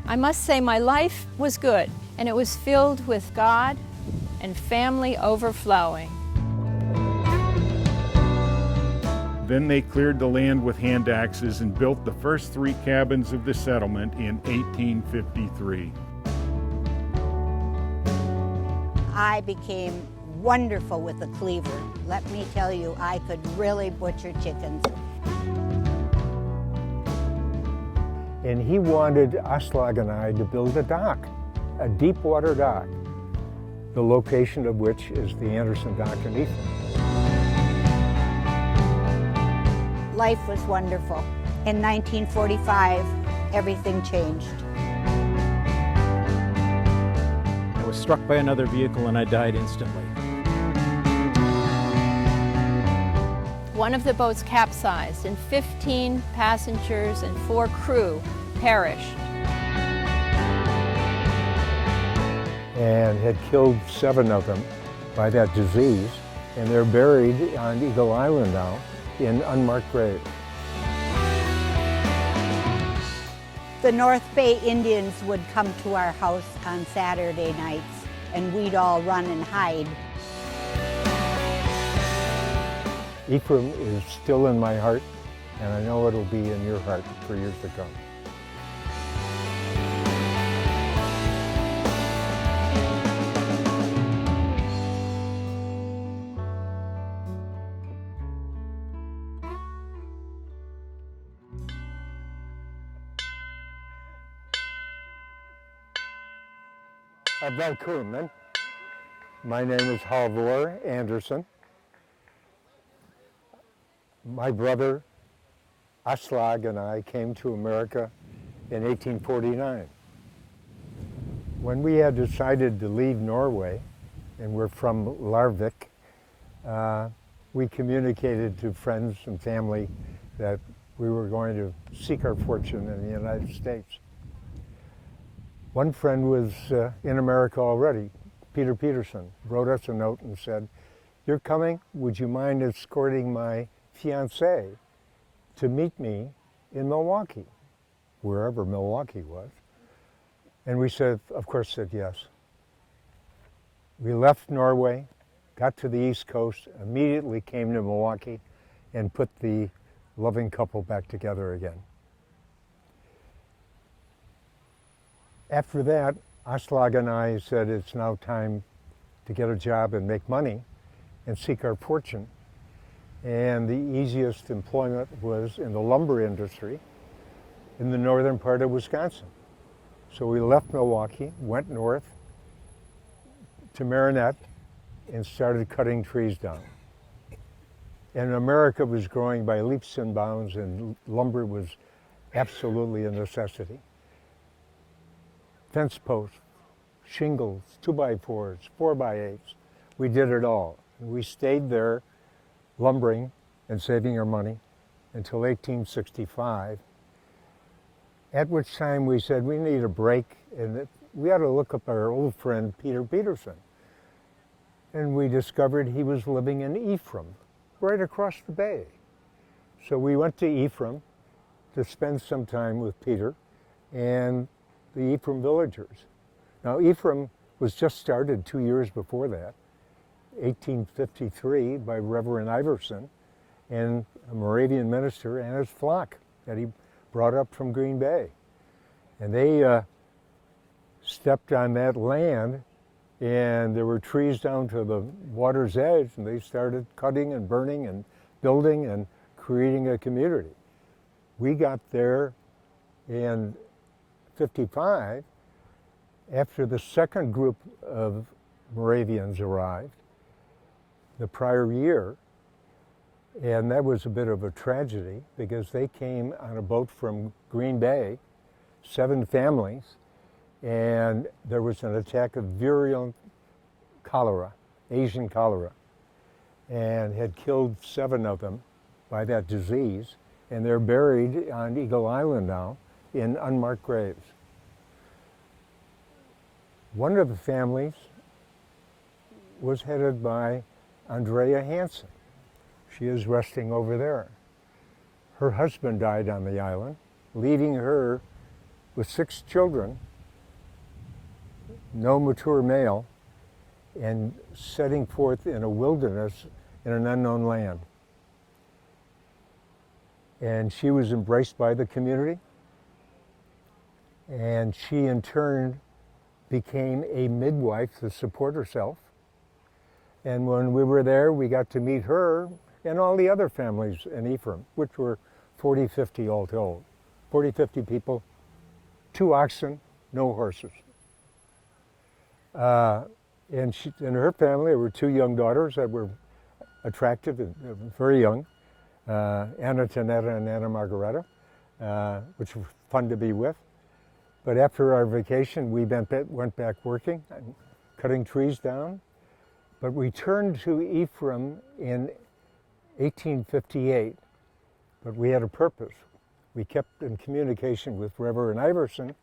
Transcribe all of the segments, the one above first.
I must say my life was good, and it was filled with God and family overflowing. Then they cleared the land with hand axes and built the first 3 cabins of the settlement in 1853. I became wonderful with the cleaver. Let me tell you, I could really butcher chickens. And he wanted Aslag and I to build a dock, a deep water dock, the location of which is the Anderson Dock in Ephraim. Life was wonderful. In 1945, everything changed. I was struck by another vehicle and I died instantly. One of the boats capsized and 15 passengers and 4 crew perished. And had killed 7 of them by that disease, and they're buried on Eagle Island now in unmarked graves. The North Bay Indians would come to our house on Saturday nights, and we'd all run and hide. Ephraim is still in my heart, and I know it'll be in your heart for years to come. Volkmann. My name is Halvor Anderson. My brother Aslag and I came to America in 1849. When we had decided to leave Norway, and we're from Larvik, we communicated to friends and family that we were going to seek our fortune in the United States. One friend was in America already, Peter Peterson, wrote us a note and said, "You're coming, would you mind escorting my fiancée to meet me in Milwaukee," wherever Milwaukee was. And we said, of course, said yes. We left Norway, got to the East Coast, immediately came to Milwaukee and put the loving couple back together again. After that, Aslag and I said it's now time to get a job and make money and seek our fortune. And the easiest employment was in the lumber industry in the northern part of Wisconsin. So we left Milwaukee, went north to Marinette, and started cutting trees down. And America was growing by leaps and bounds, and lumber was absolutely a necessity. Fence posts, shingles, 2x4s, 4x8s. We did it all. We stayed there lumbering and saving our money until 1865, at which time we said we need a break and we ought to look up our old friend Peter Peterson. And we discovered he was living in Ephraim, right across the bay. So we went to Ephraim to spend some time with Peter and the Ephraim villagers. Now Ephraim was just started 2 years before that, 1853, by Reverend Iverson and a Moravian minister and his flock that he brought up from Green Bay. And they stepped on that land, and there were trees down to the water's edge, and they started cutting and burning and building and creating a community. We got there in 55 after the second group of Moravians arrived the prior year, and that was a bit of a tragedy because they came on a boat from Green Bay, 7 families, and there was an attack of virulent cholera, Asian cholera, and had killed 7 of them by that disease, and they're buried on Eagle Island now in unmarked graves. One of the families was headed by Andrea Hansen. She is resting over there. Her husband died on the island, leaving her with 6 children, no mature male, and setting forth in a wilderness in an unknown land. And she was embraced by the community, and she in turn became a midwife to support herself. And when we were there, we got to meet her and all the other families in Ephraim, which were 40, 50 all told. 40, 50 people, 2 oxen, no horses. And her family, there were 2 young daughters that were attractive and very young, Anna Tanetta and Anna Margareta, which were fun to be with. But after our vacation, we went back working and cutting trees down. But we returned to Ephraim in 1858, but we had a purpose. We kept in communication with Reverend Iverson,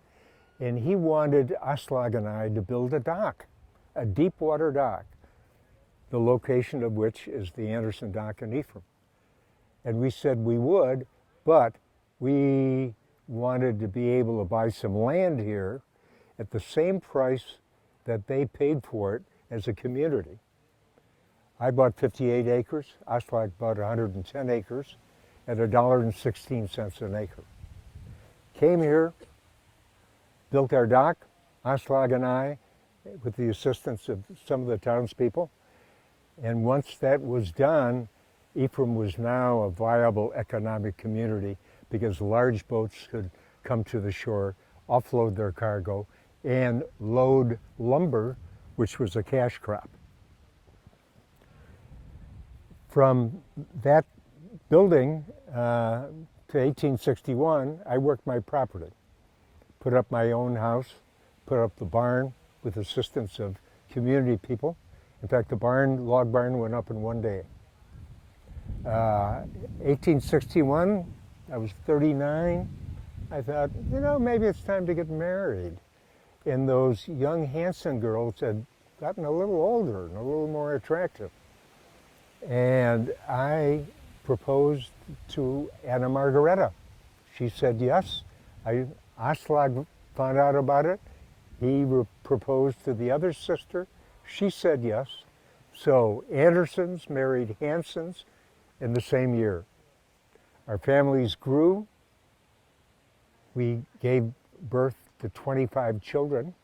and he wanted Aslag and I to build a dock, a deep water dock, the location of which is the Anderson Dock in Ephraim. And we said we would, but we wanted to be able to buy some land here at the same price that they paid for it as a community. I bought 58 acres, Aslag bought 110 acres at $1.16 an acre. Came here, built our dock, Aslag and I, with the assistance of some of the townspeople. And once that was done, Ephraim was now a viable economic community because large boats could come to the shore, offload their cargo, and load lumber, which was a cash crop. From that building to 1861, I worked my property, put up my own house, put up the barn with assistance of community people. In fact, the log barn went up in one day. 1861, I was 39. I thought, maybe it's time to get married. And those young Hanson girls had gotten a little older and a little more attractive. And I proposed to Anna Margareta. She said yes. Aslag found out about it. He proposed to the other sister. She said yes. So Andersons married Hansons in the same year. Our families grew. We gave birth to 25 children,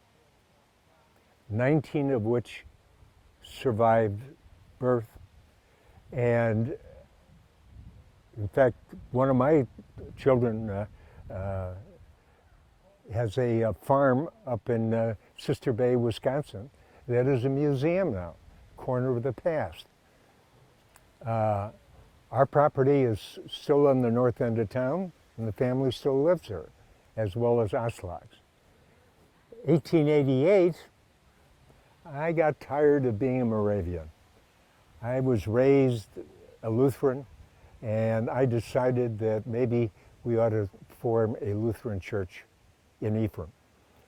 19 of which survived birth. And in fact, one of my children has a farm up in Sister Bay, Wisconsin, that is a museum now, corner of the past. Our property is still on the north end of town, and the family still lives there, as well as Aslag's. 1888, I got tired of being a Moravian. I was raised a Lutheran, and I decided that maybe we ought to form a Lutheran church in Ephraim.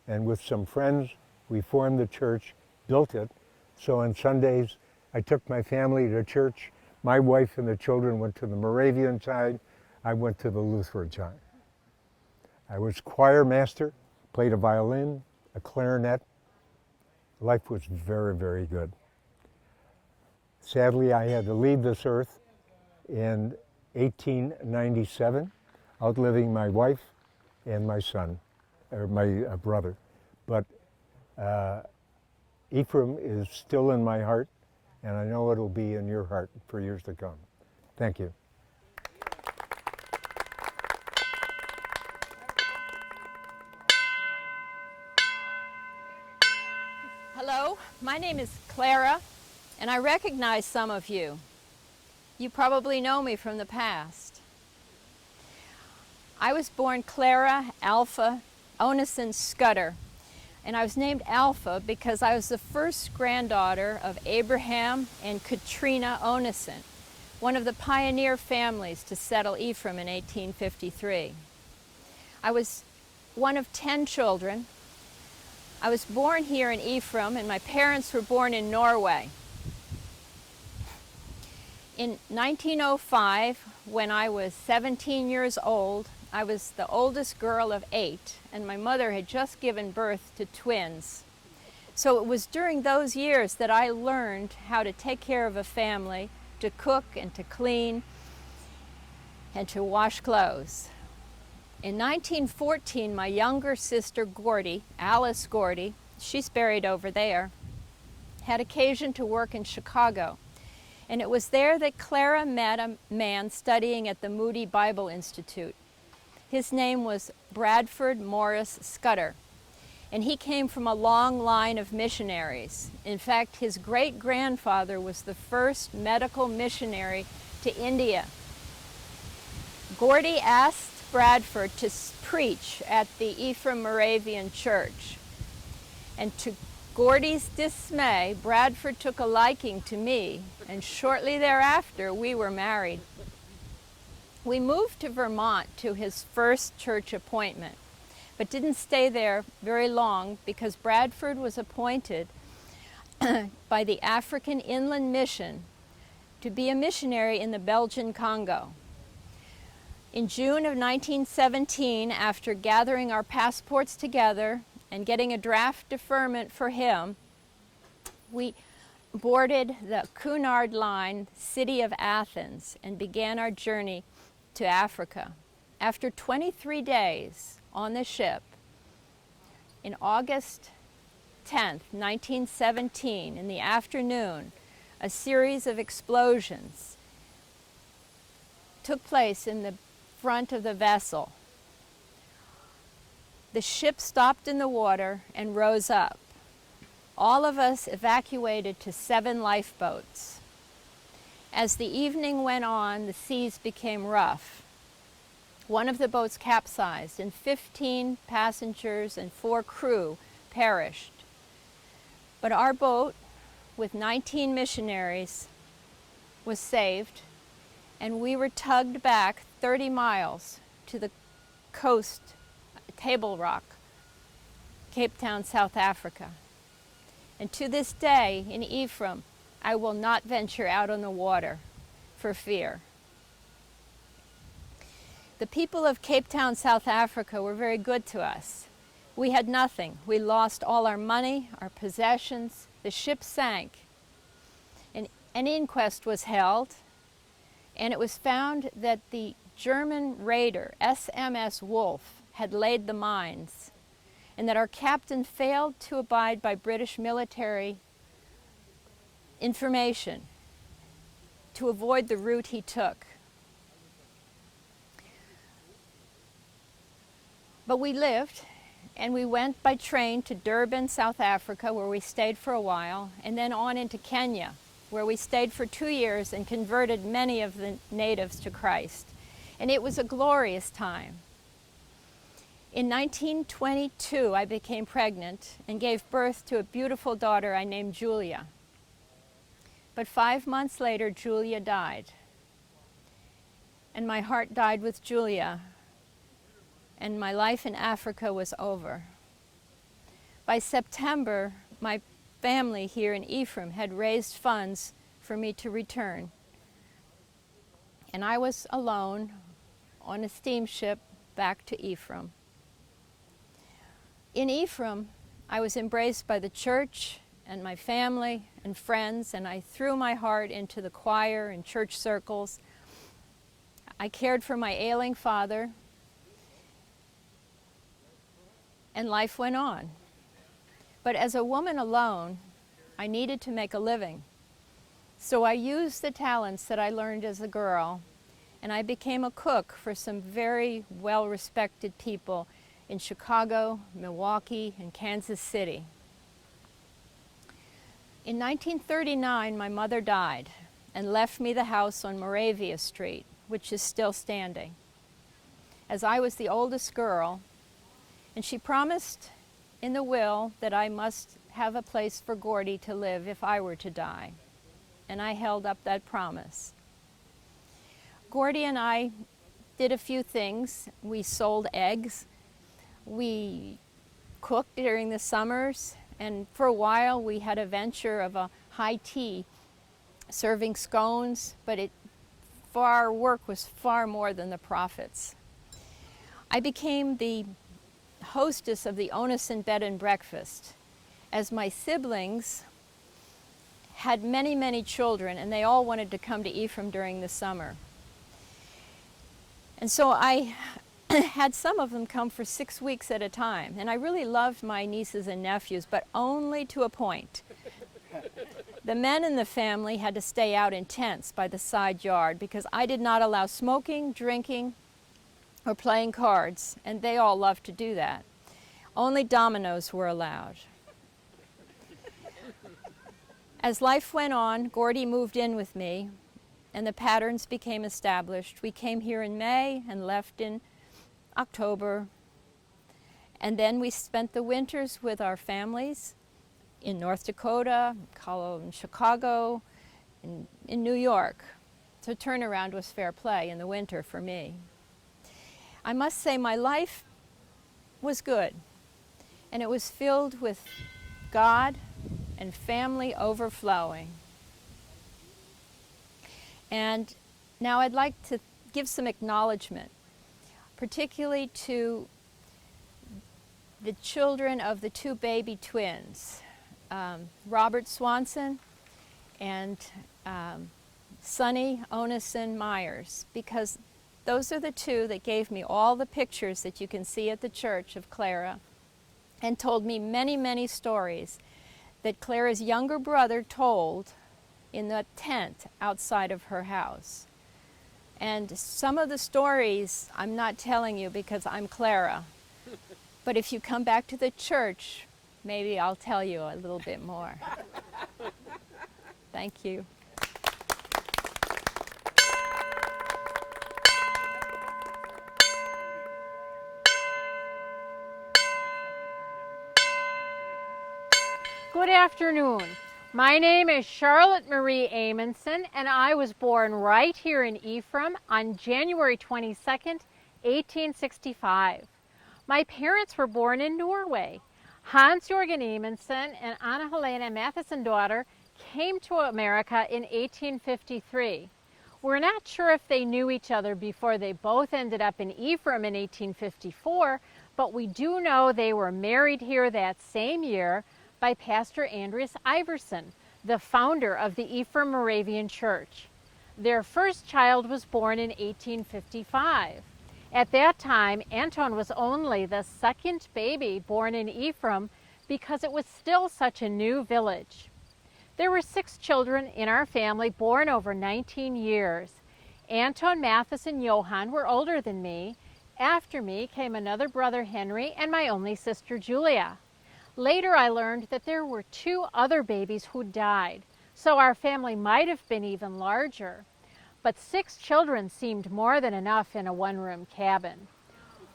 And with some friends, we formed the church, built it. So on Sundays, I took my family to church. My wife and the children went to the Moravian side. I went to the Lutheran side. I was choir master, played a violin, a clarinet. Life was very, very good. Sadly, I had to leave this earth in 1897, outliving my wife and my son, or my brother. But Ephraim is still in my heart, and I know it'll be in your heart for years to come. Thank you. Hello, my name is Clara, and I recognize some of you. You probably know me from the past. I was born Clara Alpha Oneson Scudder, and I was named Alpha because I was the first granddaughter of Abraham and Katrina Oneson, one of the pioneer families to settle Ephraim in 1853. I was one of 10 children. I was born here in Ephraim, and my parents were born in Norway. In 1905, when I was 17 years old, I was the oldest girl of 8, and my mother had just given birth to twins. So it was during those years that I learned how to take care of a family, to cook and to clean, and to wash clothes. In 1914, my younger sister Gordy, Alice Gordy, she's buried over there, had occasion to work in Chicago. And it was there that Clara met a man studying at the Moody Bible Institute. His name was Bradford Morris Scudder, and he came from a long line of missionaries. In fact, his great-grandfather was the first medical missionary to India. Gordy asked Bradford to preach at the Ephraim Moravian church, and to Gordy's dismay, Bradford took a liking to me, and shortly thereafter we were married. We moved to Vermont to his first church appointment, but didn't stay there very long because Bradford was appointed by the African Inland Mission to be a missionary in the Belgian Congo. In June of 1917, after gathering our passports together and getting a draft deferment for him, we boarded the Cunard Line, city of Athens, and began our journey to Africa. After 23 days on the ship, in August 10th, 1917, in the afternoon, a series of explosions took place in the front of the vessel. The ship stopped in the water and rose up. All of us evacuated to 7 lifeboats. As the evening went on, the seas became rough. One of the boats capsized, and 15 passengers and 4 crew perished. But our boat, with 19 missionaries, was saved, and we were tugged back 30 miles to the coast, Table Rock, Cape Town, South Africa. And to this day, in Ephraim, I will not venture out on the water for fear. The people of Cape Town, South Africa were very good to us. We had nothing. We lost all our money, our possessions. The ship sank. And an inquest was held, and it was found that the German raider, SMS Wolf, had laid the mines, and that our captain failed to abide by British military information to avoid the route he took. But we lived, and we went by train to Durban, South Africa, where we stayed for a while, and then on into Kenya, where we stayed for 2 years and converted many of the natives to Christ. And it was a glorious time. In 1922, I became pregnant and gave birth to a beautiful daughter I named Julia. But 5 months later, Julia died. And my heart died with Julia, and my life in Africa was over. By September, my family here in Ephraim had raised funds for me to return. And I was alone on a steamship back to Ephraim. In Ephraim, I was embraced by the church and my family and friends, and I threw my heart into the choir and church circles. I cared for my ailing father, and life went on. But as a woman alone, I needed to make a living. So I used the talents that I learned as a girl, and I became a cook for some very well-respected people in Chicago, Milwaukee, and Kansas City. In 1939, my mother died and left me the house on Moravia Street, which is still standing, as I was the oldest girl, and she promised in the will that I must have a place for Gordy to live if I were to die, and I held up that promise. Gordy and I did a few things. We sold eggs. We cooked during the summers, and for a while we had a venture of a high tea serving scones, but our work was far more than the profits. I became the hostess of the Oneson bed and breakfast, as my siblings had many, many children, and they all wanted to come to Ephraim during the summer. And so I had some of them come for 6 weeks at a time, and I really loved my nieces and nephews, but only to a point. The men in the family had to stay out in tents by the side yard because I did not allow smoking, drinking, or playing cards, and they all loved to do that. Only dominoes were allowed. As life went on, Gordy moved in with me, and the patterns became established. We came here in May and left in October, and then we spent the winters with our families in North Dakota, in Chicago, in New York. So turnaround was fair play in the winter for me. I must say my life was good, and it was filled with God and family overflowing. And now I'd like to give some acknowledgement, particularly to the children of the two baby twins, Robert Swanson and Sonny Oneson Myers, because those are the two that gave me all the pictures that you can see at the church of Clara and told me many, many stories that Clara's younger brother told in the tent outside of her house. And some of the stories I'm not telling you because I'm Clara, but if you come back to the church, maybe I'll tell you a little bit more. Thank you. Good afternoon. My name is Charlotte Marie Amundsen, and I was born right here in Ephraim on January 22nd, 1865. My parents were born in Norway. Hans-Jorgen Amundsen and Anna Helena Matheson daughter came to America in 1853. We're not sure if they knew each other before they both ended up in Ephraim in 1854, but we do know they were married here that same year by Pastor Andreas Iverson, the founder of the Ephraim Moravian Church. Their first child was born in 1855. At that time, Anton was only the second baby born in Ephraim because it was still such a new village. There were 6 children in our family born over 19 years. Anton, Mathis, and Johann were older than me. After me came another brother, Henry, and my only sister, Julia. Later, I learned that there were 2 other babies who died, so our family might have been even larger. But 6 children seemed more than enough in a one-room cabin.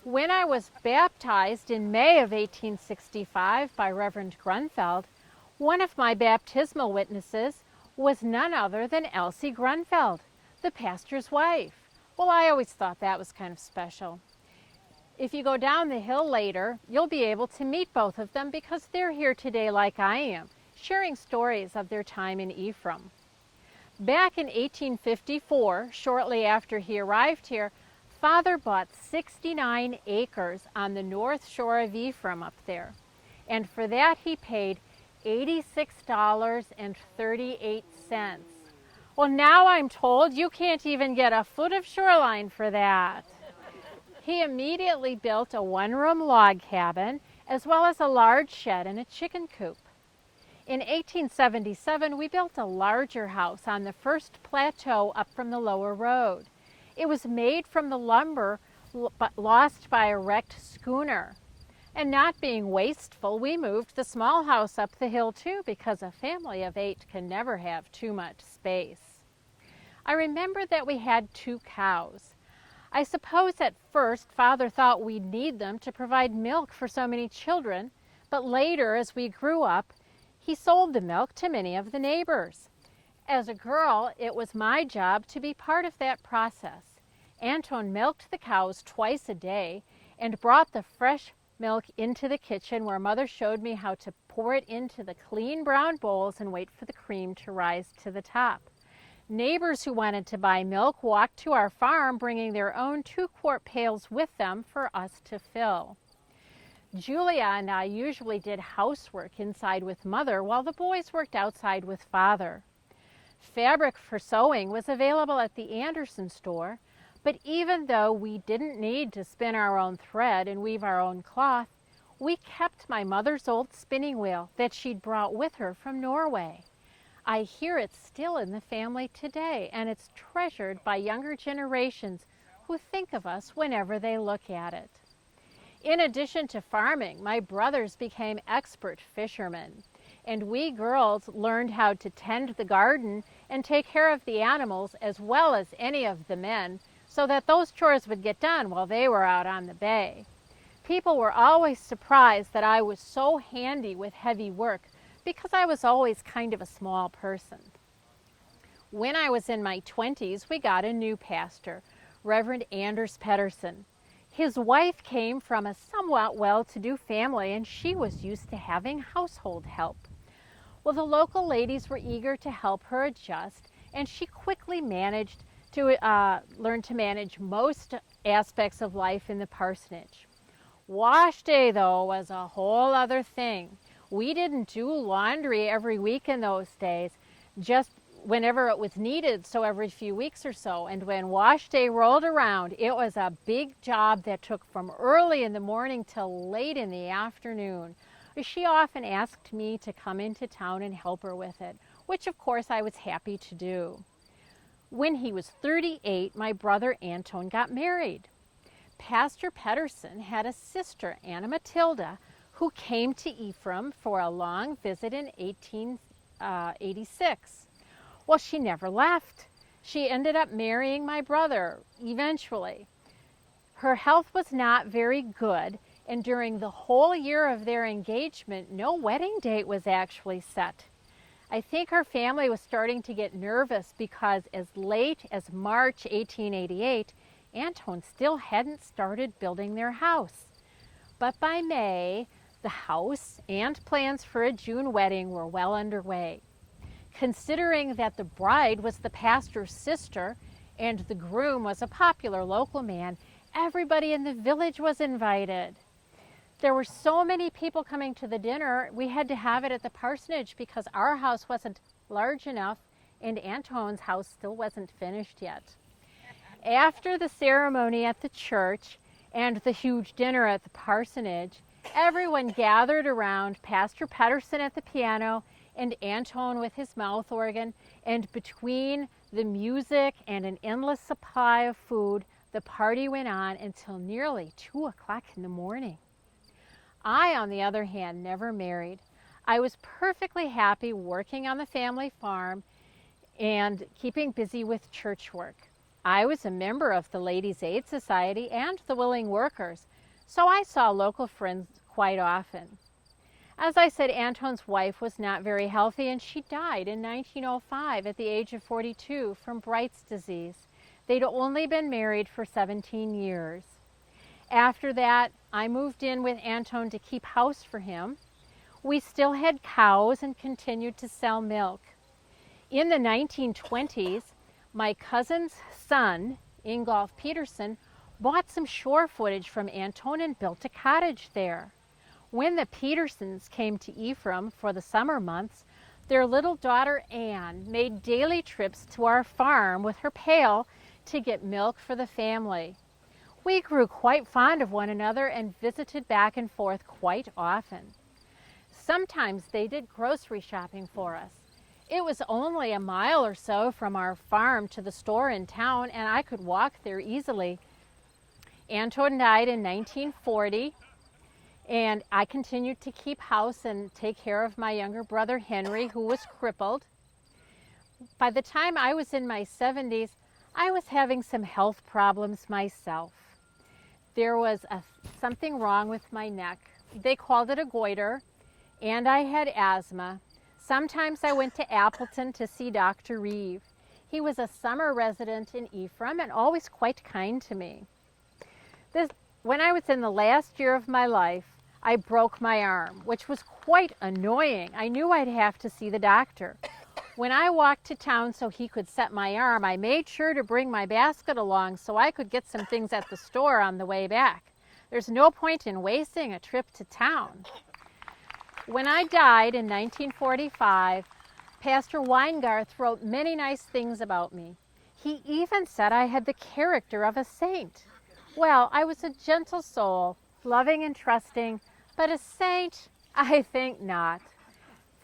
When I was baptized in May of 1865 by Reverend Groenfeldt, one of my baptismal witnesses was none other than Elsie Groenfeldt, the pastor's wife. Well, I always thought that was kind of special. If you go down the hill later, you'll be able to meet both of them because they're here today like I am, sharing stories of their time in Ephraim. Back in 1854, shortly after he arrived here, Father bought 69 acres on the north shore of Ephraim up there. And for that he paid $86.38. Well, now I'm told you can't even get a foot of shoreline for that. He immediately built a one-room log cabin, as well as a large shed and a chicken coop. In 1877, we built a larger house on the first plateau up from the lower road. It was made from the lumber lost by a wrecked schooner. And not being wasteful, we moved the small house up the hill too, because a family of 8 can never have too much space. I remember that we had 2 cows. I suppose at first Father thought we'd need them to provide milk for so many children, but later, as we grew up, he sold the milk to many of the neighbors. As a girl, it was my job to be part of that process. Anton milked the cows twice a day and brought the fresh milk into the kitchen where Mother showed me how to pour it into the clean brown bowls and wait for the cream to rise to the top. Neighbors who wanted to buy milk walked to our farm, bringing their own 2-quart pails with them for us to fill. Julia and I usually did housework inside with Mother while the boys worked outside with Father. Fabric for sewing was available at the Anderson store, but even though we didn't need to spin our own thread and weave our own cloth, we kept my mother's old spinning wheel that she'd brought with her from Norway. I hear it's still in the family today, and it's treasured by younger generations who think of us whenever they look at it. In addition to farming, my brothers became expert fishermen, and we girls learned how to tend the garden and take care of the animals as well as any of the men, so that those chores would get done while they were out on the bay. People were always surprised that I was so handy with heavy work, because I was always kind of a small person. When I was in my 20s, we got a new pastor, Reverend Anders Pedersen. His wife came from a somewhat well-to-do family, and she was used to having household help. Well, the local ladies were eager to help her adjust, and she quickly managed to learn to manage most aspects of life in the parsonage. Wash day, though, was a whole other thing. We didn't do laundry every week in those days, just whenever it was needed, so every few weeks or so. And when wash day rolled around, it was a big job that took from early in the morning till late in the afternoon. She often asked me to come into town and help her with it, which of course I was happy to do. When he was 38, my brother Anton got married. Pastor Pedersen had a sister, Anna Matilda, who came to Ephraim for a long visit in 1886. Well, she never left. She ended up marrying my brother eventually. Her health was not very good, and during the whole year of their engagement, no wedding date was actually set. I think her family was starting to get nervous because as late as March 1888, Anton still hadn't started building their house. But by May, the house and plans for a June wedding were well underway. Considering that the bride was the pastor's sister and the groom was a popular local man, everybody in the village was invited. There were so many people coming to the dinner, we had to have it at the parsonage because our house wasn't large enough and Anton's house still wasn't finished yet. After the ceremony at the church and the huge dinner at the parsonage, everyone gathered around Pastor Pedersen at the piano and Anton with his mouth organ, and between the music and an endless supply of food, the party went on until nearly 2 o'clock in the morning. I, on the other hand, never married. I was perfectly happy working on the family farm and keeping busy with church work. I was a member of the Ladies' Aid Society and the Willing Workers, so I saw local friends quite often. As I said, Anton's wife was not very healthy, and she died in 1905 at the age of 42 from Bright's disease. They'd only been married for 17 years. After that, I moved in with Anton to keep house for him. We still had cows and continued to sell milk. In the 1920s, my cousin's son, Ingolf Peterson, bought some shore footage from Anton and built a cottage there. When the Petersons came to Ephraim for the summer months, their little daughter Anne made daily trips to our farm with her pail to get milk for the family. We grew quite fond of one another and visited back and forth quite often. Sometimes they did grocery shopping for us. It was only a mile or so from our farm to the store in town, and I could walk there easily. Anton died in 1940, and I continued to keep house and take care of my younger brother Henry, who was crippled. By the time I was in my 70s, I was having some health problems myself. There was something wrong with my neck. They called it a goiter, and I had asthma. Sometimes I went to Appleton to see Dr. Reeve. He was a summer resident in Ephraim and always quite kind to me. When I was in the last year of my life, I broke my arm, which was quite annoying. I knew I'd have to see the doctor. When I walked to town so he could set my arm, I made sure to bring my basket along so I could get some things at the store on the way back. There's no point in wasting a trip to town. When I died in 1945, Pastor Weingarth wrote many nice things about me. He even said I had the character of a saint. Well, I was a gentle soul, loving and trusting, but a saint, I think not.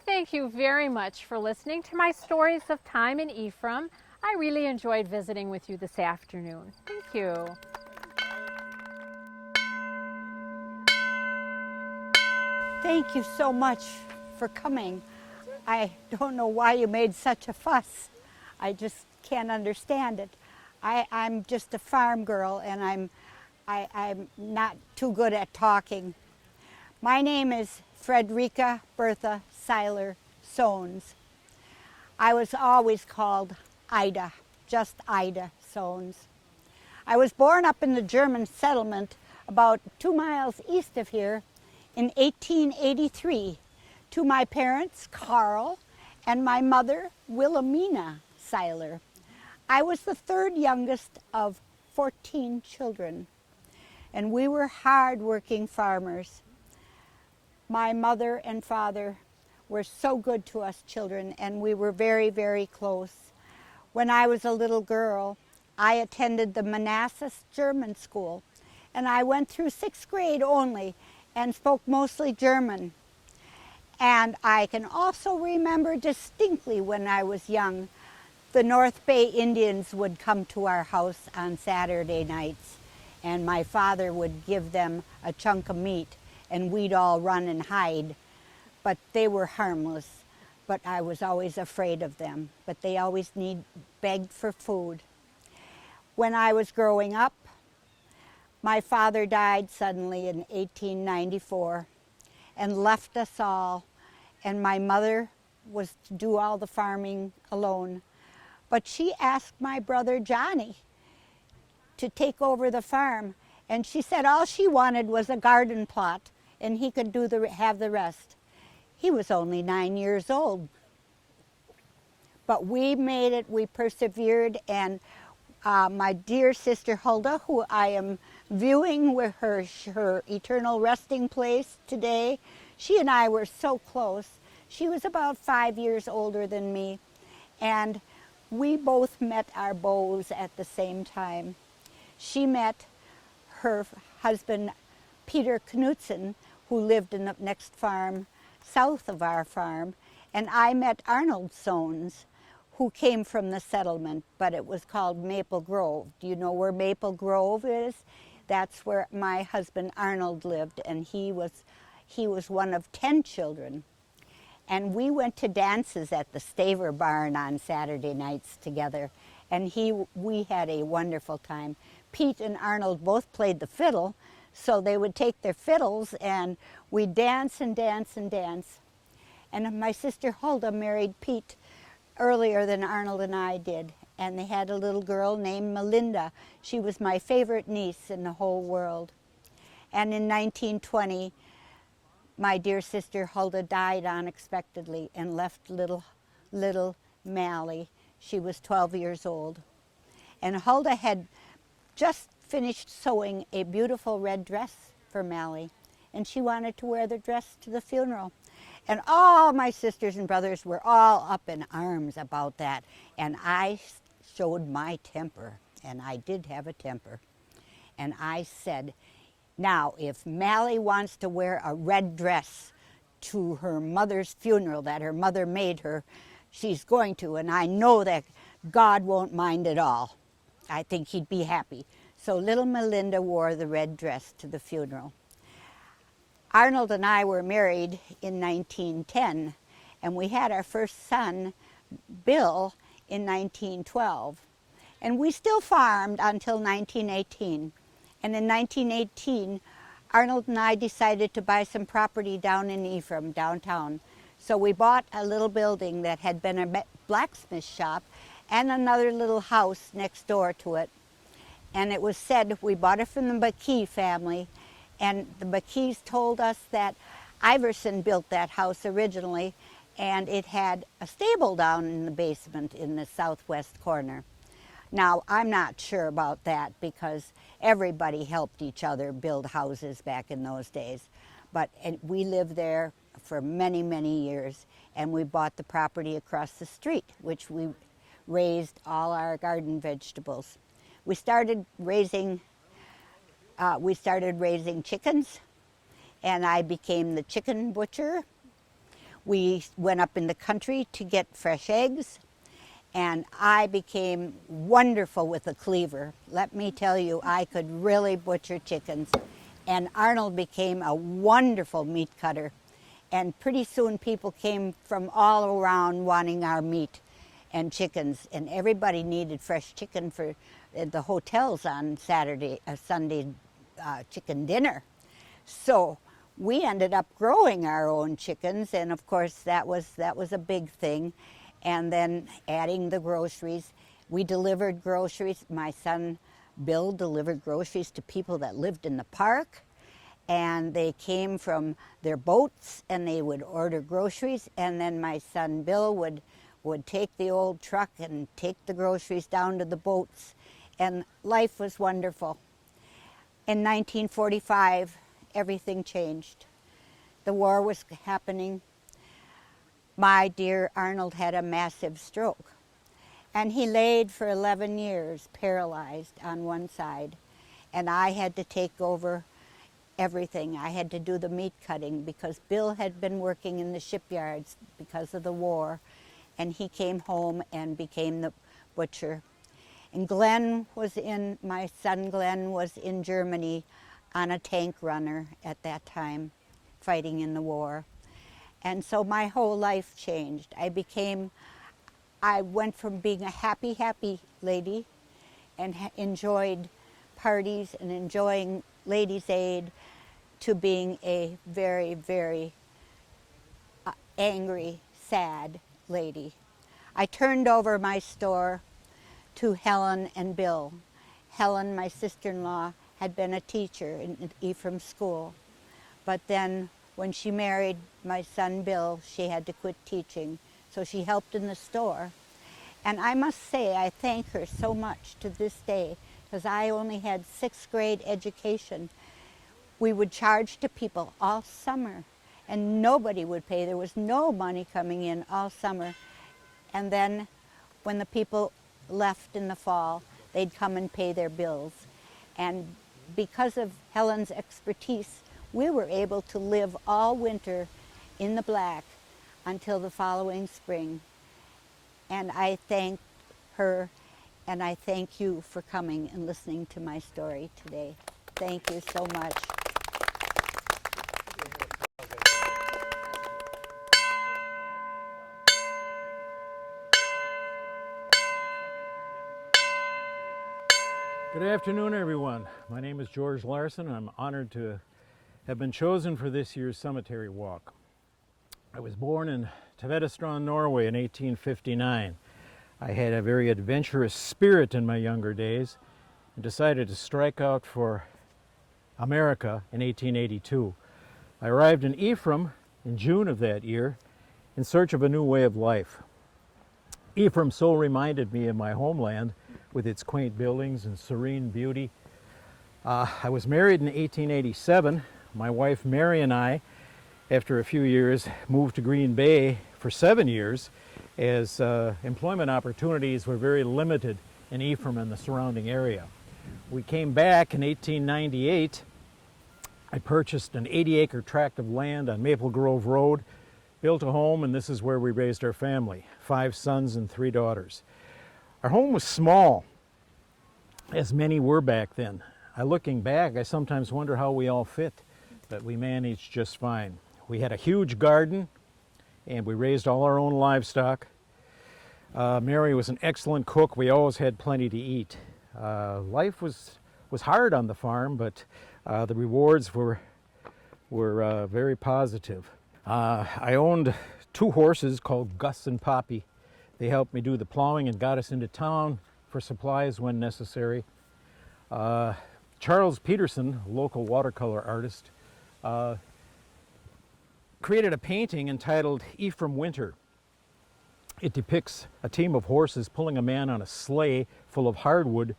Thank you very much for listening to my stories of time in Ephraim. I really enjoyed visiting with you this afternoon. Thank you. Thank you so much for coming. I don't know why you made such a fuss. I just can't understand it. I'm just a farm girl, and I'm not too good at talking. My name is Frederica Bertha Seiler Sohns. I was always called Ida, just Ida Sohns. I was born up in the German settlement about 2 miles east of here in 1883 to my parents, Carl, and my mother, Wilhelmina Seiler. I was the third youngest of 14 children, and we were hard-working farmers. My mother and father were so good to us children, and we were very, very close. When I was a little girl, I attended the Manassas German School, and I went through 6th grade only and spoke mostly German. And I can also remember distinctly when I was young, the North Bay Indians would come to our house on Saturday nights, and my father would give them a chunk of meat, and we'd all run and hide. But they were harmless, but I was always afraid of them. But they always begged for food. When I was growing up, my father died suddenly in 1894 and left us all, and my mother was to do all the farming alone. But she asked my brother Johnny to take over the farm, and she said all she wanted was a garden plot, and he could have the rest. He was only 9 years old. But we made it, we persevered, and my dear sister Hulda, who I am viewing with her eternal resting place today, she and I were so close. She was about 5 years older than me, and we both met our beaux at the same time. She met her husband, Peter Knudsen, who lived in the next farm south of our farm, and I met Arnold Sohns, who came from the settlement, but it was called Maple Grove. Do you know where Maple Grove is? That's where my husband Arnold lived, and he was one of 10 children. And we went to dances at the Staver Barn on Saturday nights together, and we had a wonderful time. Pete and Arnold both played the fiddle, so they would take their fiddles and we'd dance and dance and dance. And my sister Hulda married Pete earlier than Arnold and I did, and they had a little girl named Melinda. She was my favorite niece in the whole world. And in 1920, my dear sister Hulda died unexpectedly and left little Mally. She was 12 years old. And Hulda had just finished sewing a beautiful red dress for Mally, and she wanted to wear the dress to the funeral. And all my sisters and brothers were all up in arms about that, and I showed my temper, and I did have a temper. And I said, now, if Mally wants to wear a red dress to her mother's funeral that her mother made her, she's going to, and I know that God won't mind at all. I think he'd be happy. So little Melinda wore the red dress to the funeral. Arnold and I were married in 1910, and we had our first son, Bill, in 1912. And we still farmed until 1918. And in 1918, Arnold and I decided to buy some property down in Ephraim, downtown. So we bought a little building that had been a blacksmith shop and another little house next door to it. And it was said, we bought it from the McKee family, and the McKees told us that Iverson built that house originally, and it had a stable down in the basement in the southwest corner. Now, I'm not sure about that because everybody helped each other build houses back in those days. And we lived there for many, many years, and we bought the property across the street, which we raised all our garden vegetables. We started raising chickens, and I became the chicken butcher. We went up in the country to get fresh eggs, and I became wonderful with a cleaver. Let me tell you, I could really butcher chickens. And Arnold became a wonderful meat cutter. And pretty soon people came from all around wanting our meat and chickens, and everybody needed fresh chicken for the hotels on Sunday chicken dinner. So we ended up growing our own chickens, and of course that was a big thing. And then adding the groceries. We delivered groceries. My son Bill delivered groceries to people that lived in the park, and they came from their boats and they would order groceries, and then my son Bill would take the old truck and take the groceries down to the boats, and life was wonderful. In 1945, everything changed. The war was happening. My dear Arnold had a massive stroke, and he laid for 11 years paralyzed on one side, and I had to take over everything. I had to do the meat cutting because Bill had been working in the shipyards because of the war, and he came home and became the butcher. And my son Glenn was in Germany on a tank runner at that time, fighting in the war. And so my whole life changed. I went from being a happy lady and enjoyed parties and enjoying Ladies' Aid to being a very, very angry, sad lady. I turned over my store to Helen and Bill. Helen, my sister-in-law, had been a teacher in Ephraim school, but then when she married my son Bill, she had to quit teaching, so she helped in the store. And I must say, I thank her so much to this day, because I only had 6th grade education. We would charge to people all summer, and nobody would pay. There was no money coming in all summer. And then when the people left in the fall, they'd come and pay their bills. And because of Helen's expertise, we were able to live all winter in the black until the following spring. And I thank her, and I thank you for coming and listening to my story today. Thank you so much. Good afternoon, everyone. My name is George Larson, and I'm honored to have been chosen for this year's cemetery walk. I was born in Tvedestrand, Norway in 1859. I had a very adventurous spirit in my younger days and decided to strike out for America in 1882. I arrived in Ephraim in June of that year in search of a new way of life. Ephraim so reminded me of my homeland with its quaint buildings and serene beauty. I was married in 1887. My wife Mary and I, after a few years, moved to Green Bay for 7 years as employment opportunities were very limited in Ephraim and the surrounding area. We came back in 1898. I purchased an 80-acre tract of land on Maple Grove Road, built a home, and this is where we raised our family, 5 sons and 3 daughters. Our home was small, as many were back then. Looking back, I sometimes wonder how we all fit, but we managed just fine. We had a huge garden, and we raised all our own livestock. Mary was an excellent cook. We always had plenty to eat. Life was hard on the farm, but the rewards were very positive. I owned 2 horses called Gus and Poppy. They helped me do the plowing and got us into town for supplies when necessary. Charles Peterson, local watercolor artist, created a painting entitled Ephraim Winter. It depicts a team of horses pulling a man on a sleigh full of hardwood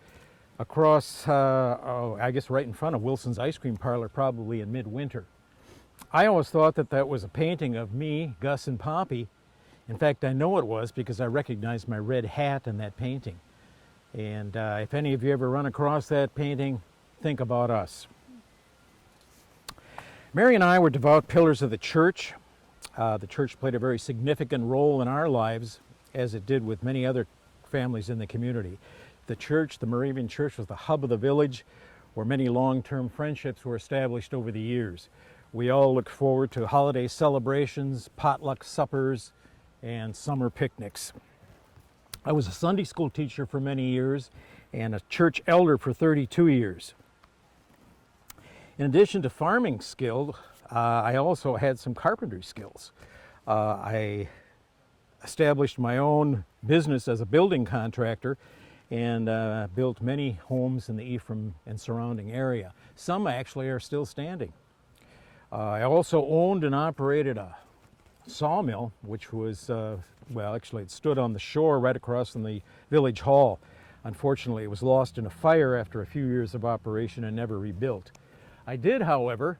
across, I guess right in front of Wilson's ice cream parlor, probably in midwinter. I always thought that that was a painting of me, Gus, and Poppy. In fact, I know it was because I recognized my red hat in that painting. And if any of you ever run across that painting, think about us. Mary and I were devout pillars of the church. The church played a very significant role in our lives, as it did with many other families in the community. The church, the Moravian church, was the hub of the village, where many long-term friendships were established over the years. We all looked forward to holiday celebrations, potluck suppers, and summer picnics. I was a Sunday school teacher for many years and a church elder for 32 years. In addition to farming skill, I also had some carpentry skills. I established my own business as a building contractor and built many homes in the Ephraim and surrounding area. Some actually are still standing. I also owned and operated a sawmill, which was, well, actually it stood on the shore right across from the village hall. Unfortunately, it was lost in a fire after a few years of operation and never rebuilt. I did, however,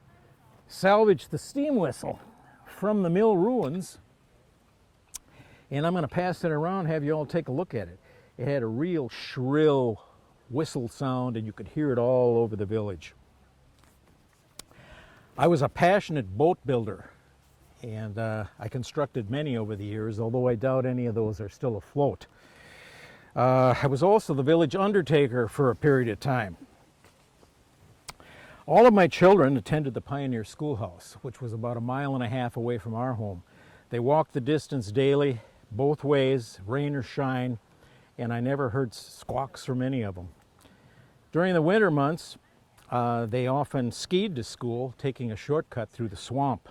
salvage the steam whistle from the mill ruins, and I'm going to pass it around, have you all take a look at it. It had a real shrill whistle sound, and you could hear it all over the village. I was a passionate boat builder, and I constructed many over the years, although I doubt any of those are still afloat. I was also the village undertaker for a period of time. All of my children attended the Pioneer Schoolhouse, which was about 1.5 miles away from our home. They walked the distance daily, both ways, rain or shine, and I never heard squawks from any of them. During the winter months, they often skied to school, taking a shortcut through the swamp.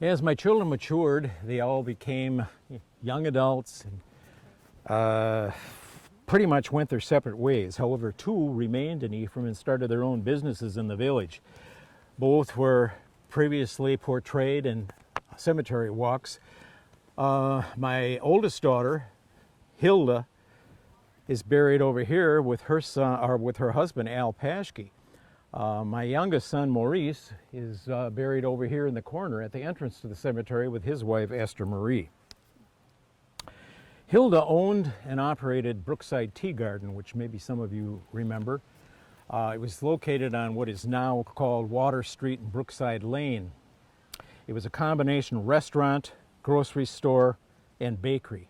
As my children matured, they all became young adults and pretty much went their separate ways. However, 2 remained in Ephraim and started their own businesses in the village. Both were previously portrayed in cemetery walks. My oldest daughter, Hilda, is buried over here with her son, or with her husband, Al Paschke. My youngest son, Maurice, is buried over here in the corner at the entrance to the cemetery with his wife, Esther Marie. Hilda owned and operated Brookside Tea Garden, which maybe some of you remember. It was located on what is now called Water Street and Brookside Lane. It was a combination restaurant, grocery store, and bakery.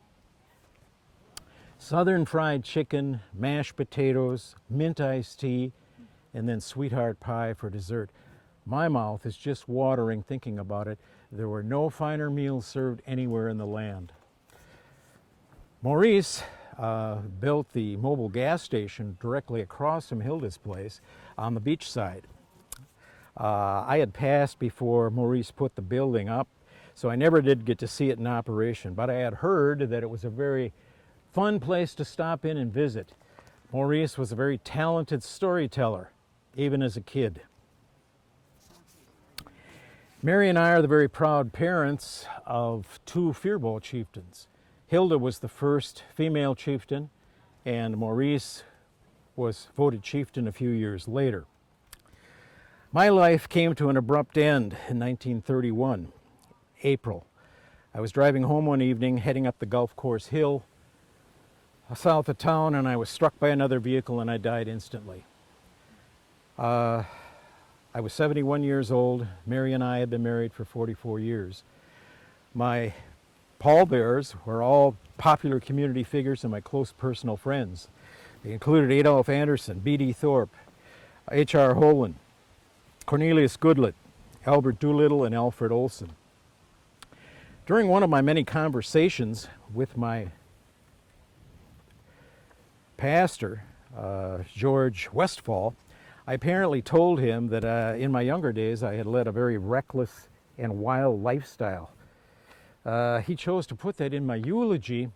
Southern fried chicken, mashed potatoes, mint iced tea, and then sweetheart pie for dessert. My mouth is just watering thinking about it. There were no finer meals served anywhere in the land. Maurice built the mobile gas station directly across from Hilda's place on the beach side. I had passed before Maurice put the building up, so I never did get to see it in operation, but I had heard that it was a very fun place to stop in and visit. Maurice was a very talented storyteller, even as a kid. Mary and I are the very proud parents of 2 Firbolg chieftains. Hilda was the first female chieftain, and Maurice was voted chieftain a few years later. My life came to an abrupt end in 1931, April. I was driving home one evening, heading up the Golf Course Hill, south of town, and I was struck by another vehicle and I died instantly. I was 71 years old. Mary and I had been married for 44 years. My pallbearers were all popular community figures and my close personal friends. They included Adolf Anderson, B.D. Thorpe, H.R. Holland, Cornelius Goodlett, Albert Doolittle, and Alfred Olson. During one of my many conversations with my pastor, George Westfall, I apparently told him that in my younger days I had led a very reckless and wild lifestyle. He chose to put that in my eulogy.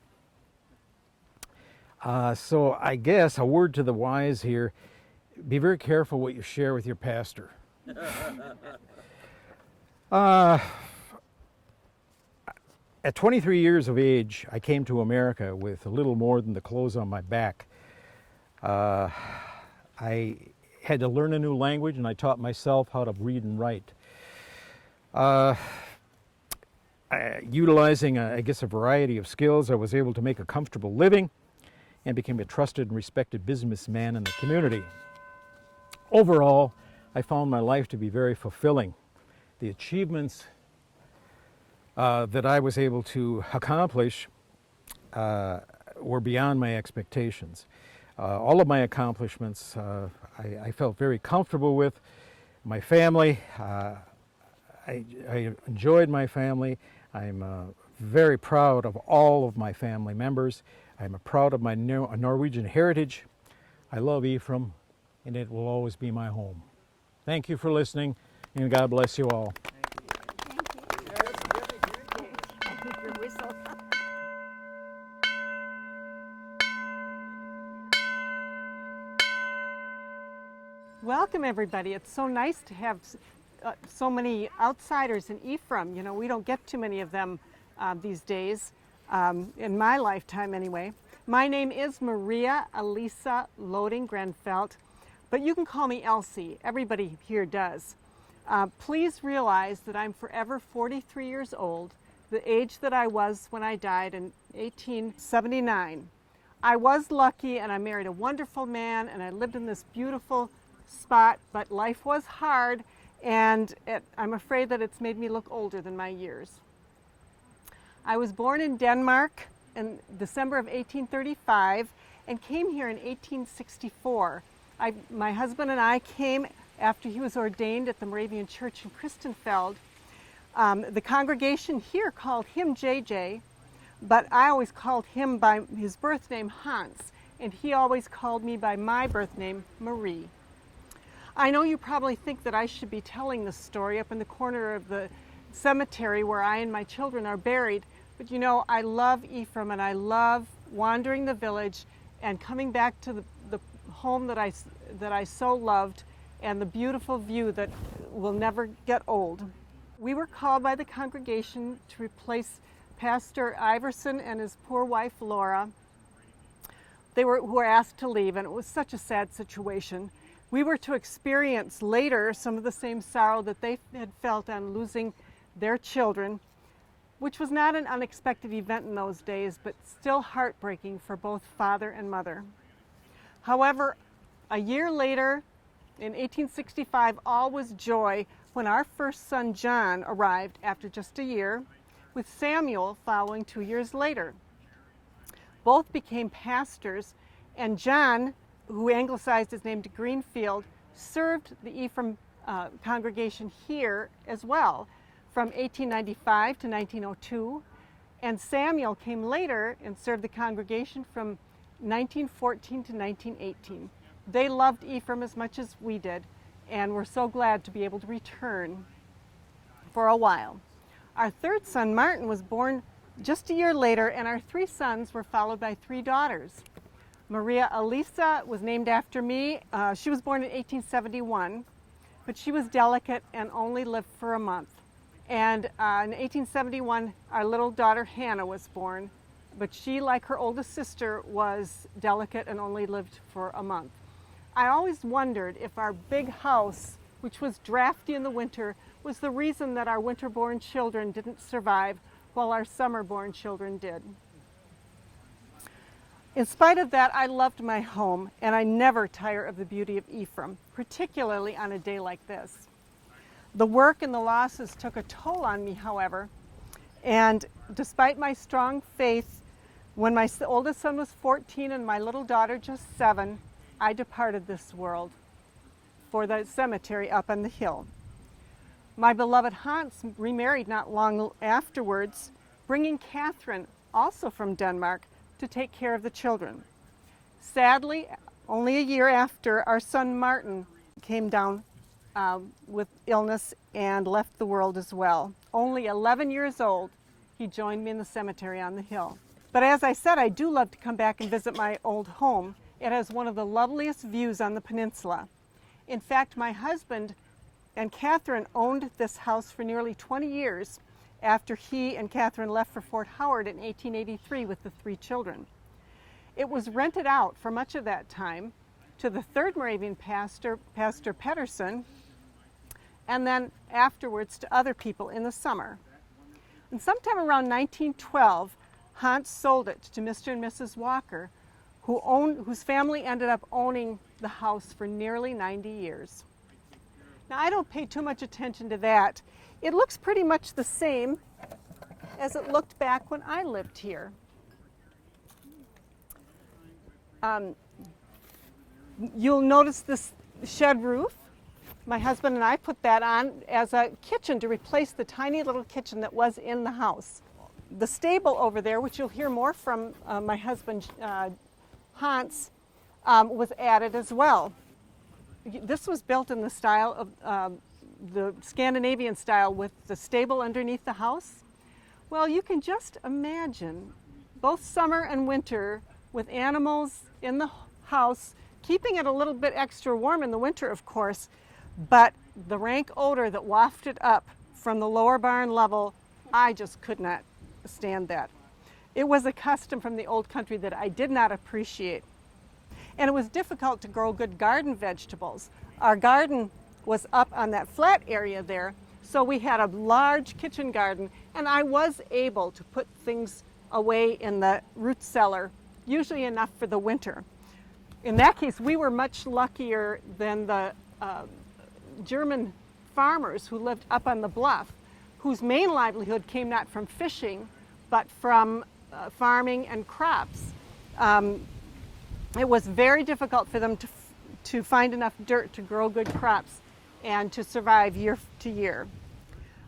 So I guess a word to the wise here, be very careful what you share with your pastor. At 23 years of age, I came to America with a little more than the clothes on my back. I had to learn a new language, and I taught myself how to read and write. Utilizing, I guess, a variety of skills, I was able to make a comfortable living and became a trusted and respected businessman in the community. Overall, I found my life to be very fulfilling. The achievements that I was able to accomplish were beyond my expectations. All of my accomplishments I felt very comfortable with. My family, I enjoyed my family. I'm very proud of all of my family members. I'm proud of my Norwegian heritage. I love Ephraim, and it will always be my home. Thank you for listening, and God bless you all. Welcome, everybody. It's so nice to have so many outsiders in Ephraim. You know, we don't get too many of them these days, in my lifetime anyway. My name is Maria Elisa Loading Groenfeldt, but you can call me Elsie. Everybody here does. Please realize that I'm forever 43 years old, the age that I was when I died in 1879. I was lucky, and I married a wonderful man, and I lived in this beautiful spot, but life was hard, and I'm afraid that it's made me look older than my years. I was born in Denmark in December of 1835 and came here in 1864. My husband and I came after he was ordained at the Moravian church in Groenfeldt. The congregation here called him JJ, but I always called him by his birth name Hans, and he always called me by my birth name Marie. I know you probably think that I should be telling this story up in the corner of the cemetery where I and my children are buried, but you know, I love Ephraim, and I love wandering the village and coming back to the home that I so loved, and the beautiful view that will never get old. We were called by the congregation to replace Pastor Iverson and his poor wife Laura. Who were asked to leave, and it was such a sad situation. We were to experience later some of the same sorrow that they had felt on losing their children, which was not an unexpected event in those days, but still heartbreaking for both father and mother. However, a year later, in 1865, all was joy when our first son, John, arrived after just a year, with Samuel following 2 years later. Both became pastors, and John, who anglicized his name to Greenfield, served the Ephraim congregation here as well from 1895 to 1902, and Samuel came later and served the congregation from 1914 to 1918. They loved Ephraim as much as we did, and were so glad to be able to return for a while. Our third son, Martin, was born just a year later, and our 3 sons were followed by 3 daughters. Maria Elisa was named after me. She was born in 1871, but she was delicate and only lived for a month. And in 1871, our little daughter Hannah was born, but she, like her oldest sister, was delicate and only lived for a month. I always wondered if our big house, which was drafty in the winter, was the reason that our winter-born children didn't survive, while our summer-born children did. In spite of that, I loved my home, and I never tire of the beauty of Ephraim, particularly on a day like this. The work and the losses took a toll on me, however, and despite my strong faith, when my oldest son was 14 and my little daughter just 7, I departed this world for the cemetery up on the hill. My beloved Hans remarried not long afterwards, bringing Catherine, also from Denmark, to take care of the children. Sadly, only a year after, our son Martin came down with illness and left the world as well. Only 11 years old, he joined me in the cemetery on the hill. But as I said, I do love to come back and visit my old home. It has one of the loveliest views on the peninsula. In fact, my husband And Catherine owned this house for nearly 20 years after he and Catherine left for Fort Howard in 1883 with the 3 children. It was rented out for much of that time to the third Moravian pastor, Pastor Pedersen, and then afterwards to other people in the summer. And sometime around 1912, Hans sold it to Mr. and Mrs. Walker, whose family ended up owning the house for nearly 90 years. Now, I don't pay too much attention to that. It looks pretty much the same as it looked back when I lived here. You'll notice this shed roof. My husband and I put that on as a kitchen to replace the tiny little kitchen that was in the house. The stable over there, which you'll hear more from my husband Hans, was added as well. This was built in the style of the Scandinavian style with the stable underneath the house. Well, you can just imagine both summer and winter with animals in the house, keeping it a little bit extra warm in the winter, of course, but the rank odor that wafted up from the lower barn level, I just could not stand that. It was a custom from the old country that I did not appreciate. And it was difficult to grow good garden vegetables. Our garden was up on that flat area there, so we had a large kitchen garden, and I was able to put things away in the root cellar, usually enough for the winter. In that case, we were much luckier than the German farmers who lived up on the bluff, whose main livelihood came not from fishing, but from farming and crops. It was very difficult for them to find enough dirt to grow good crops and to survive year to year.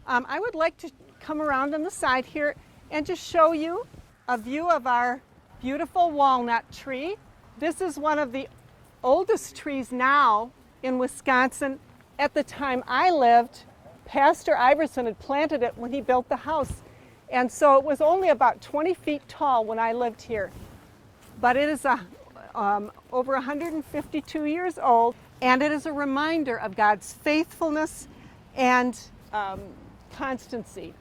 I would like to come around on the side here and just show you a view of our beautiful walnut tree. This is one of the oldest trees now in Wisconsin. At the time I lived, Pastor Iverson had planted it when he built the house. And so it was only about 20 feet tall when I lived here. But it is over 152 years old, and it is a reminder of God's faithfulness and constancy.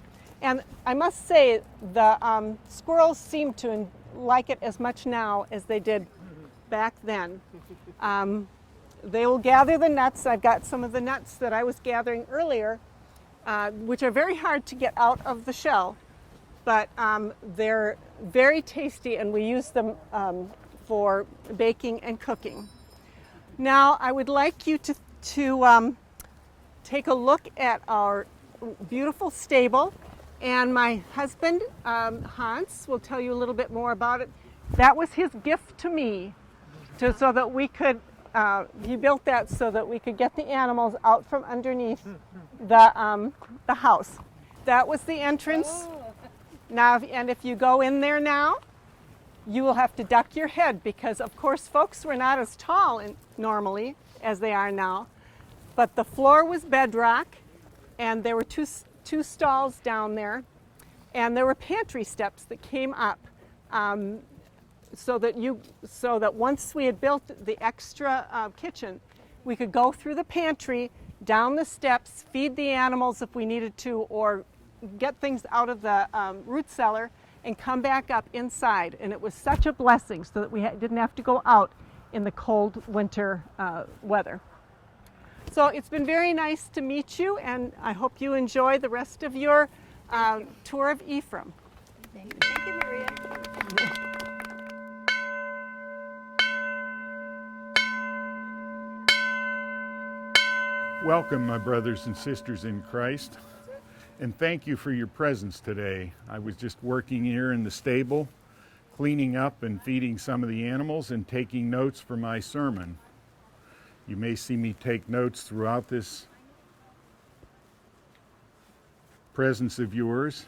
And I must say, the squirrels seem to like it as much now as they did back then. They will gather the nuts. I've got some of the nuts that I was gathering earlier, which are very hard to get out of the shell, but they're very tasty, and we use them for baking and cooking. Now, I would like you to take a look at our beautiful stable, and my husband, Hans, will tell you a little bit more about it. That was his gift to me, so that we could, he built that so that we could get the animals out from underneath the house. That was the entrance. Now, and if you go in there now, you will have to duck your head because, of course, folks were not as tall normally as they are now. But the floor was bedrock, and there were two stalls down there, and there were pantry steps that came up, so that once we had built the extra kitchen, we could go through the pantry, down the steps, feed the animals if we needed to, or get things out of the root cellar and come back up inside. And it was such a blessing so that we didn't have to go out in the cold winter weather. So it's been very nice to meet you, and I hope you enjoy the rest of your tour of Ephraim. Thank you, Maria. Welcome, my brothers and sisters in Christ, and thank you for your presence today. I was just working here in the stable, cleaning up and feeding some of the animals and taking notes for my sermon. You may see me take notes throughout this presence of yours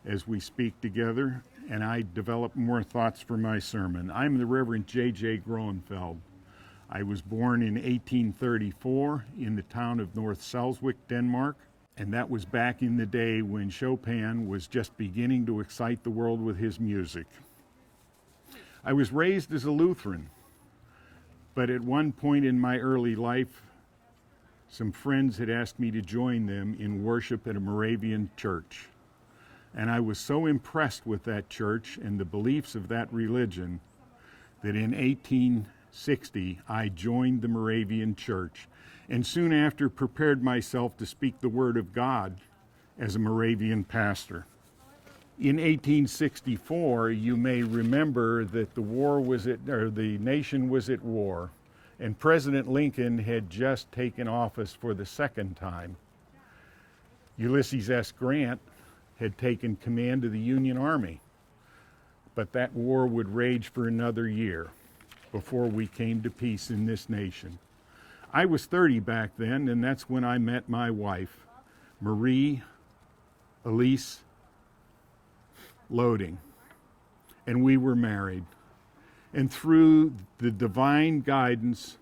as we speak together, and I develop more thoughts for my sermon. I'm the Reverend J.J. Groenfeldt. I was born in 1834 in the town of North Selswick, Denmark, and that was back in the day when Chopin was just beginning to excite the world with his music. I was raised as a Lutheran, but at one point in my early life, some friends had asked me to join them in worship at a Moravian church. And I was so impressed with that church and the beliefs of that religion that in 1860 I joined the Moravian church, and soon after prepared myself to speak the word of God as a Moravian pastor. In 1864, you may remember that the nation was at war, and President Lincoln had just taken office for the second time. Ulysses S. Grant had taken command of the Union Army, but that war would rage for another year before we came to peace in this nation. I was 30 back then, and that's when I met my wife, Marie Elise Loading, and we were married. And through the divine guidance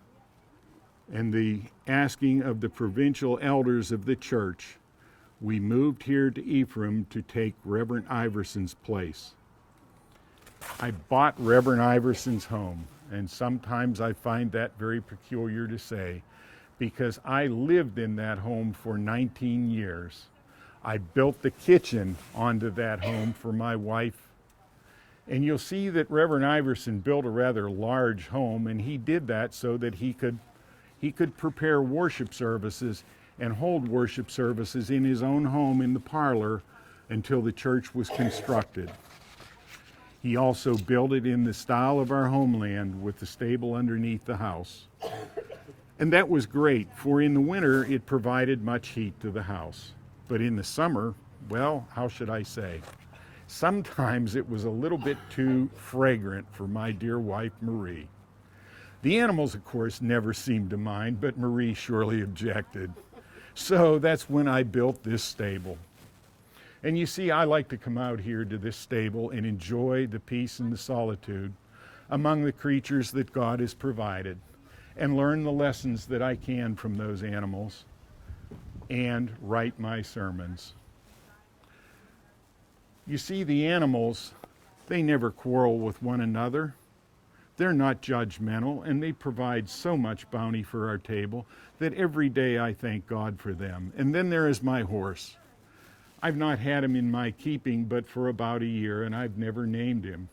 and the asking of the provincial elders of the church, we moved here to Ephraim to take Reverend Iverson's place. I bought Reverend Iverson's home, and sometimes I find that very peculiar to say, because I lived in that home for 19 years. I built the kitchen onto that home for my wife. And you'll see that Reverend Iverson built a rather large home, and he did that so that he could prepare worship services and hold worship services in his own home in the parlor until the church was constructed. He also built it in the style of our homeland with the stable underneath the house. And that was great, for in the winter it provided much heat to the house. But in the summer, well, how should I say? Sometimes it was a little bit too fragrant for my dear wife, Marie. The animals, of course, never seemed to mind, but Marie surely objected. So that's when I built this stable. And you see, I like to come out here to this stable and enjoy the peace and the solitude among the creatures that God has provided, and learn the lessons that I can from those animals and write my sermons. You see, the animals, they never quarrel with one another. They're not judgmental, and they provide so much bounty for our table that every day I thank God for them. And then there is my horse. I've not had him in my keeping but for about a year, and I've never named him.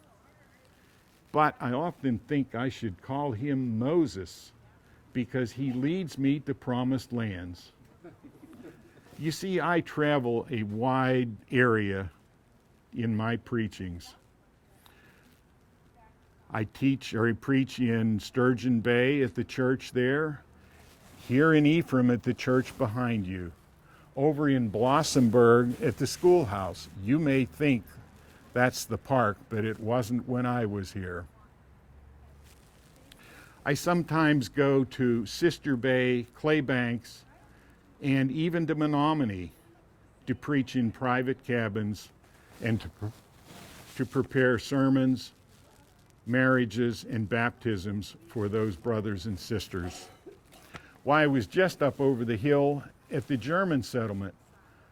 But I often think I should call him Moses, because he leads me to promised lands. You see, I travel a wide area in my preachings. I teach or I preach in Sturgeon Bay at the church there, here in Ephraim at the church behind you, over in Blossomburg at the schoolhouse. You may think that's the park, but it wasn't when I was here. I sometimes go to Sister Bay, Claybanks, and even to Menominee to preach in private cabins and to prepare sermons, marriages, and baptisms for those brothers and sisters. Why, I was just up over the hill at the German settlement.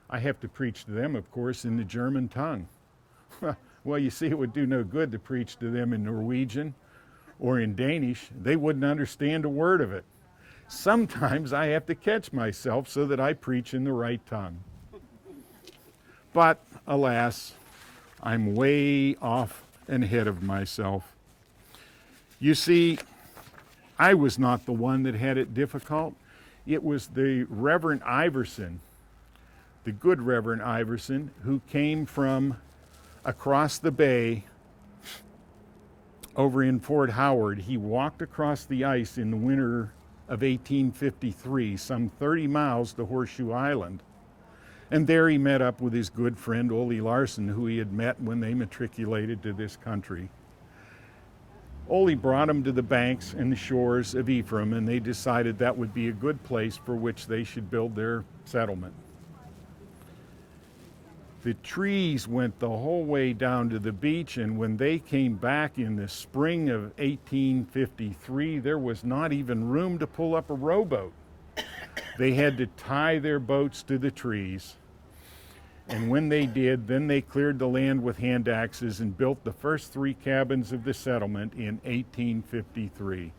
I have to preach to them, of course, in the German tongue. Well, you see, it would do no good to preach to them in Norwegian or in Danish. They wouldn't understand a word of it. Sometimes I have to catch myself so that I preach in the right tongue. But alas, I'm way off and ahead of myself. You see, I was not the one that had it difficult. It was the Reverend Iverson, the good Reverend Iverson, who came from across the bay over in Fort Howard. He walked across the ice in the winter of 1853, some 30 miles to Horseshoe Island. And there he met up with his good friend, Ole Larson, who he had met when they matriculated to this country. Ole brought him to the banks and the shores of Ephraim, and they decided that would be a good place for which they should build their settlement. The trees went the whole way down to the beach, and when they came back in the spring of 1853, there was not even room to pull up a rowboat. They had to tie their boats to the trees. And when they did, then they cleared the land with hand axes and built the first 3 cabins of the settlement in 1853.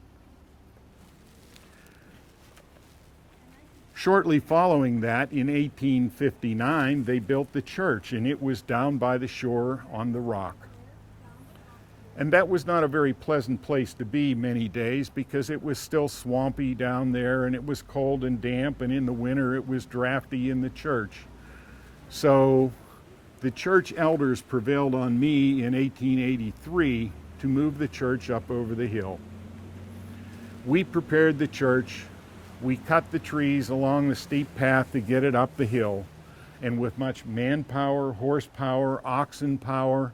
Shortly following that, in 1859, they built the church, and it was down by the shore on the rock. And that was not a very pleasant place to be many days, because it was still swampy down there, and it was cold and damp, and in the winter it was drafty in the church. So the church elders prevailed on me in 1883 to move the church up over the hill. We prepared the church. We cut the trees along the steep path to get it up the hill, and with much manpower, horsepower, oxen power,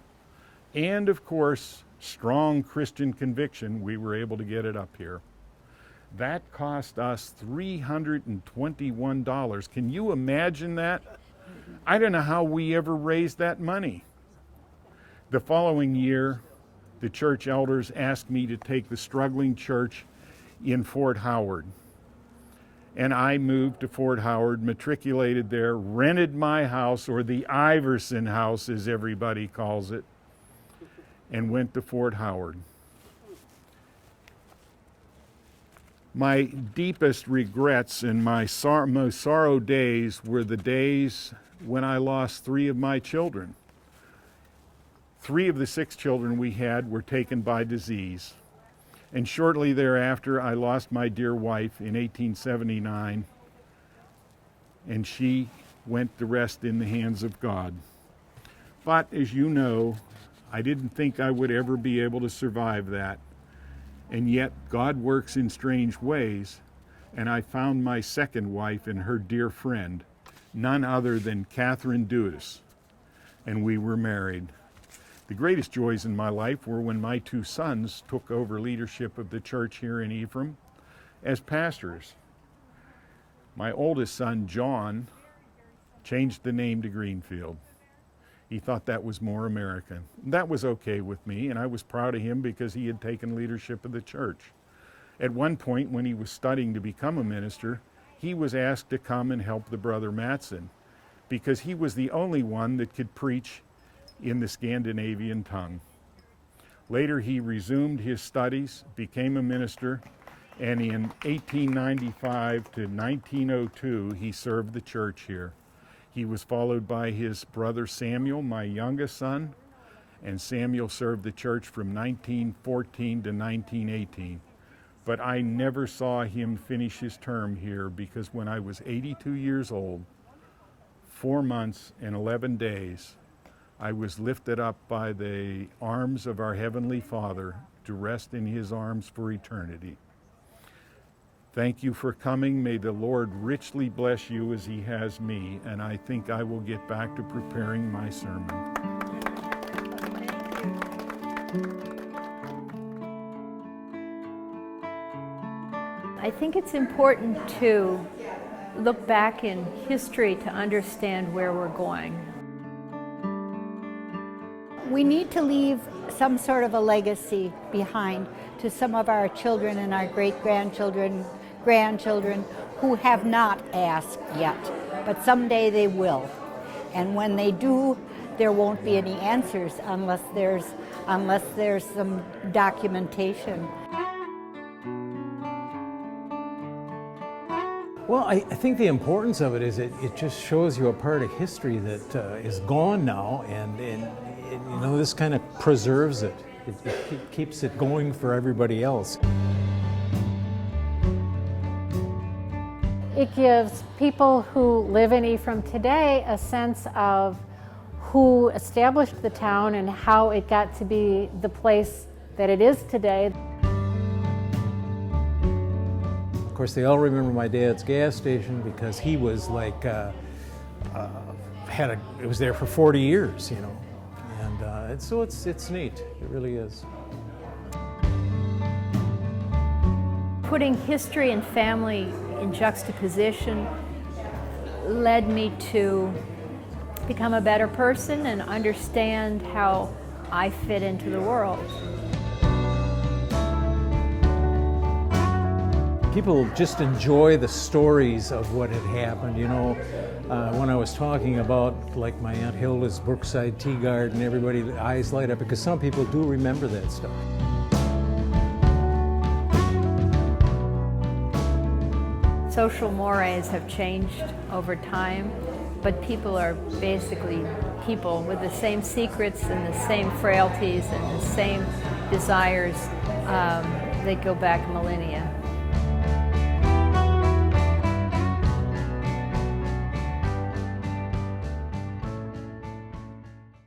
and of course strong Christian conviction, we were able to get it up here. That cost us $321. Can you imagine that? I don't know how we ever raised that money. The following year, the church elders asked me to take the struggling church in Fort Howard. And I moved to Fort Howard, matriculated there, rented my house, or the Iverson house as everybody calls it, and went to Fort Howard. My deepest regrets and my most sorrow days were the days when I lost 3 of my children. 3 of the 6 children we had were taken by disease. And shortly thereafter, I lost my dear wife in 1879, and she went to rest in the hands of God. But as you know, I didn't think I would ever be able to survive that. And yet God works in strange ways, and I found my second wife and her dear friend, none other than Catherine Dudas, and we were married. The greatest joys in my life were when my 2 sons took over leadership of the church here in Ephraim as pastors. My oldest son, John, changed the name to Greenfield. He thought that was more American. That was okay with me, and I was proud of him because he had taken leadership of the church. At one point, when he was studying to become a minister, he was asked to come and help the brother Matson, because he was the only one that could preach in the Scandinavian tongue. Later, he resumed his studies, became a minister, and in 1895 to 1902, he served the church here. He was followed by his brother Samuel, my youngest son, and Samuel served the church from 1914 to 1918. But I never saw him finish his term here, because when I was 82 years old, 4 months and 11 days, I was lifted up by the arms of our Heavenly Father to rest in His arms for eternity. Thank you for coming. May the Lord richly bless you as He has me, and I think I will get back to preparing my sermon. I think it's important to look back in history to understand where we're going. We need to leave some sort of a legacy behind to some of our children and our great-grandchildren, grandchildren who have not asked yet, but someday they will. And when they do, there won't be any answers unless there's some documentation. Well, I think the importance of it is it just shows you a part of history that is gone now, and you know, this kind of preserves it. It keeps it going for everybody else. It gives people who live in Ephraim today a sense of who established the town and how it got to be the place that it is today. Of course, they all remember my dad's gas station because he was like, it was there for 40 years, you know. And so it's neat, it really is. Putting history and family in juxtaposition led me to become a better person and understand how I fit into the world. People just enjoy the stories of what had happened, you know. When I was talking about, like, my Aunt Hilda's Brookside Tea Garden, everybody's eyes light up because some people do remember that stuff. social mores have changed over time, but people are basically people with the same secrets and the same frailties and the same desires that go back millennia.